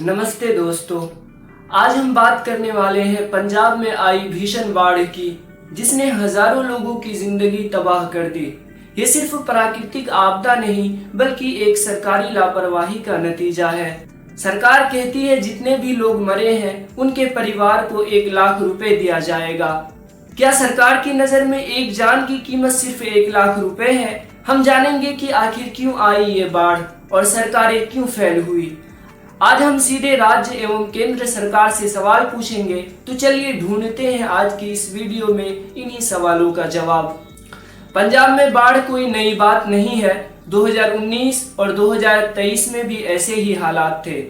नमस्ते दोस्तों। आज हम बात करने वाले हैं पंजाब में आई भीषण बाढ़ की, जिसने हजारों लोगों की जिंदगी तबाह कर दी। ये सिर्फ प्राकृतिक आपदा नहीं बल्कि एक सरकारी लापरवाही का नतीजा है। सरकार कहती है जितने भी लोग मरे हैं उनके परिवार को 1 लाख रुपए दिया जाएगा। क्या सरकार की नजर में एक जान की कीमत सिर्फ 1 लाख रुपए है? हम जानेंगे कि आखिर क्यों आई ये बाढ़ और सरकारें क्यों फेल हुई। आज हम सीधे राज्य एवं केंद्र सरकार से सवाल पूछेंगे, तो चलिए ढूंढते हैं आज की इस वीडियो में इन्हीं सवालों का जवाब। पंजाब में बाढ़ कोई नई बात नहीं है। 2019 और 2023 में भी ऐसे ही हालात थे,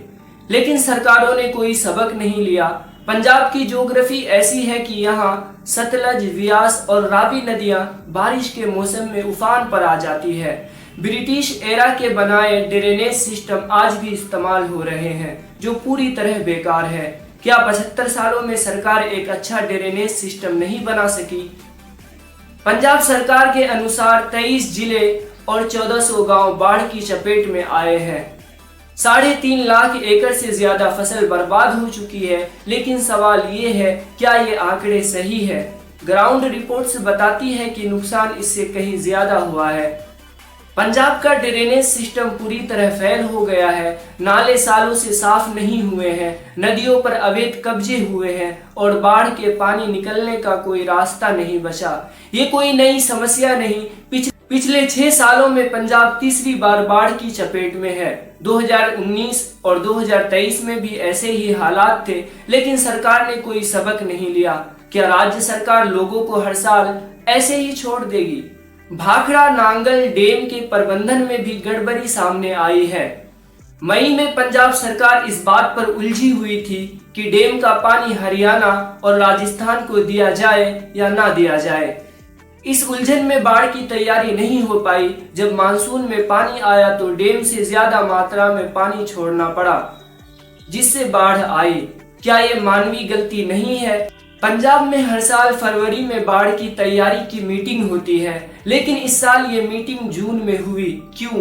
लेकिन सरकारों ने कोई सबक नहीं लिया। पंजाब की ज्योग्राफी ऐसी है कि यहाँ सतलज, व्यास और रावी नदियाँ बारिश के मौसम में उफान पर आ जाती है। ब्रिटिश एरा के बनाए ड्रेनेज सिस्टम आज भी इस्तेमाल हो रहे हैं, जो पूरी तरह बेकार है। क्या 75 सालों में सरकार एक अच्छा ड्रेनेज सिस्टम नहीं बना सकी? पंजाब सरकार के अनुसार 23 जिले और 1400 गांव बाढ़ की चपेट में आए हैं। 3.5 लाख एकड़ से ज्यादा फसल बर्बाद हो चुकी है। लेकिन सवाल ये है, क्या ये आंकड़े सही है? ग्राउंड रिपोर्ट्स बताती है कि नुकसान इससे कहीं ज्यादा हुआ है। पंजाब का ड्रेनेज सिस्टम पूरी तरह फेल हो गया है। नाले सालों से साफ नहीं हुए हैं, नदियों पर अवैध कब्जे हुए हैं और बाढ़ के पानी निकलने का कोई रास्ता नहीं बचा। ये कोई नई समस्या नहीं। पिछले 6 सालों में पंजाब तीसरी बार बाढ़ की चपेट में है। 2019 और 2023 में भी ऐसे ही हालात थे, लेकिन सरकार ने कोई सबक नहीं लिया। क्या राज्य सरकार लोगों को हर साल ऐसे ही छोड़ देगी? भाखड़ा नांगल डैम के प्रबंधन में भी गड़बड़ी सामने आई है। मई में पंजाब सरकार इस बात पर उलझी हुई थी कि डैम का पानी हरियाणा और राजस्थान को दिया जाए या ना दिया जाए। इस उलझन में बाढ़ की तैयारी नहीं हो पाई। जब मानसून में पानी आया तो डैम से ज्यादा मात्रा में पानी छोड़ना पड़ा, जिससे बाढ़ आई। क्या ये मानवीय गलती नहीं है? पंजाब में हर साल फरवरी में बाढ़ की तैयारी की मीटिंग होती है, लेकिन इस साल ये मीटिंग जून में हुई। क्यों?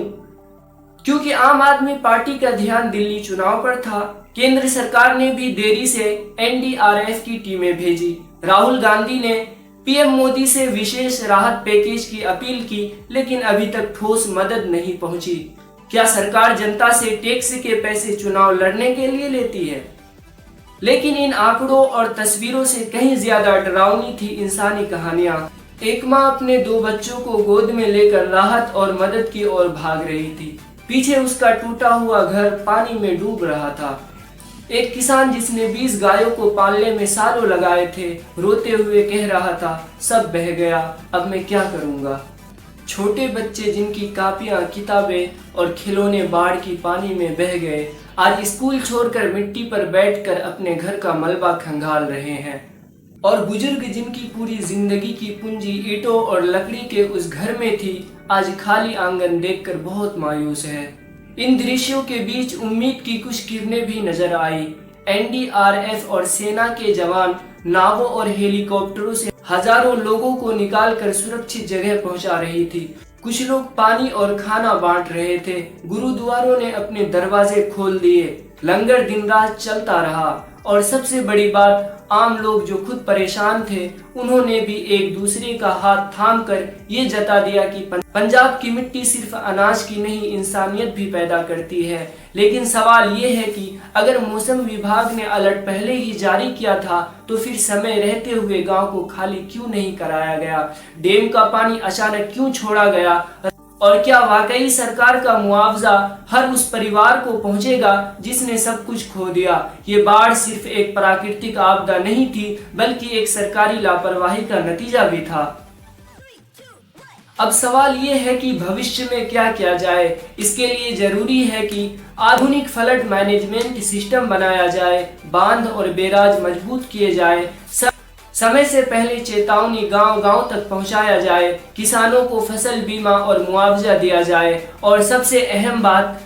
क्योंकि आम आदमी पार्टी का ध्यान दिल्ली चुनाव पर था। केंद्र सरकार ने भी देरी से एनडीआरएफ की टीमें भेजी। राहुल गांधी ने पीएम मोदी से विशेष राहत पैकेज की अपील की, लेकिन अभी तक ठोस मदद नहीं पहुंची। क्या सरकार जनता से टैक्स के पैसे चुनाव लड़ने के लिए लेती है? लेकिन इन आंकड़ों और तस्वीरों से कहीं ज्यादा डरावनी थी इंसानी कहानियां। एक माँ अपने 2 बच्चों को गोद में लेकर राहत और मदद की ओर भाग रही थी। पीछे उसका टूटा हुआ घर पानी में डूब रहा था। एक किसान जिसने 20 गायों को पालने में सालों लगाए थे, रोते हुए कह रहा था, सब बह गया, अब मैं क्या करूंगा। छोटे बच्चे जिनकी कापियां, किताबें और खिलौने बाढ़ की पानी में बह गए, आज स्कूल छोड़कर मिट्टी पर बैठकर अपने घर का मलबा खंगाल रहे हैं। और बुजुर्ग जिनकी पूरी जिंदगी की पूंजी ईंटों और लकड़ी के उस घर में थी, आज खाली आंगन देखकर बहुत मायूस है। इन दृश्यों के बीच उम्मीद की कुछ किरणें भी नजर आई। एनडीआरएफ और सेना के जवान नावों और हेलीकॉप्टरों से हजारों लोगों को निकालकर सुरक्षित जगह पहुंचा रही थी। कुछ लोग पानी और खाना बांट रहे थे। गुरुद्वारों ने अपने दरवाजे खोल दिए। लंगर दिन रात चलता रहा। और सबसे बड़ी बात, आम लोग जो खुद परेशान थे, उन्होंने भी एक दूसरे का हाथ थाम कर ये जता दिया कि पंजाब की मिट्टी सिर्फ अनाज की नहीं, इंसानियत भी पैदा करती है। लेकिन सवाल ये है कि अगर मौसम विभाग ने अलर्ट पहले ही जारी किया था, तो फिर समय रहते हुए गांव को खाली क्यों नहीं कराया गया? डैम का पानी अचानक क्यों छोड़ा गया? और क्या वाकई सरकार का मुआवजा हर उस परिवार को पहुंचेगा जिसने सब कुछ खो दिया? ये बाढ़ सिर्फ एक प्राकृतिक आपदा नहीं थी, बल्कि एक सरकारी लापरवाही का नतीजा भी था। अब सवाल ये है कि भविष्य में क्या किया जाए। इसके लिए जरूरी है कि आधुनिक फ्लड मैनेजमेंट सिस्टम बनाया जाए, बांध और बैराज मजबूत किए जाए, समय से पहले चेतावनी गांव-गांव तक पहुंचाया जाए, किसानों को फसल बीमा और मुआवजा दिया जाए, और सबसे अहम बात,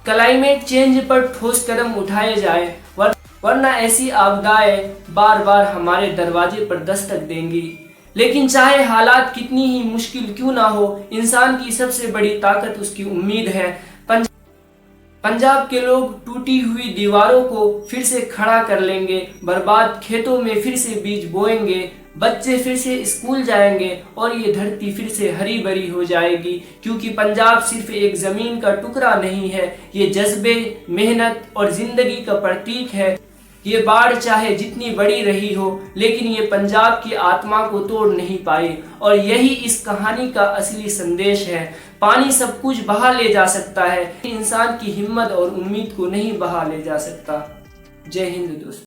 क्लाइमेट चेंज पर ठोस कदम उठाए जाए, वरना ऐसी आपदाएं बार बार हमारे दरवाजे पर दस्तक देंगी। लेकिन चाहे हालात कितनी ही मुश्किल क्यों ना हो, इंसान की सबसे बड़ी ताकत उसकी उम्मीद है। पंजाब के लोग टूटी हुई दीवारों को फिर से खड़ा कर लेंगे, बर्बाद खेतों में फिर से बीज बोएंगे, बच्चे फिर से स्कूल जाएंगे और ये धरती फिर से हरी भरी हो जाएगी। क्योंकि पंजाब सिर्फ एक जमीन का टुकड़ा नहीं है, ये जज्बे, मेहनत और जिंदगी का प्रतीक है। ये बाढ़ चाहे जितनी बड़ी रही हो, लेकिन ये पंजाब की आत्मा को तोड़ नहीं पाई, और यही इस कहानी का असली संदेश है। पानी सब कुछ बहा ले जा सकता है, इंसान की हिम्मत और उम्मीद को नहीं बहा ले जा सकता। जय हिंद दोस्तों।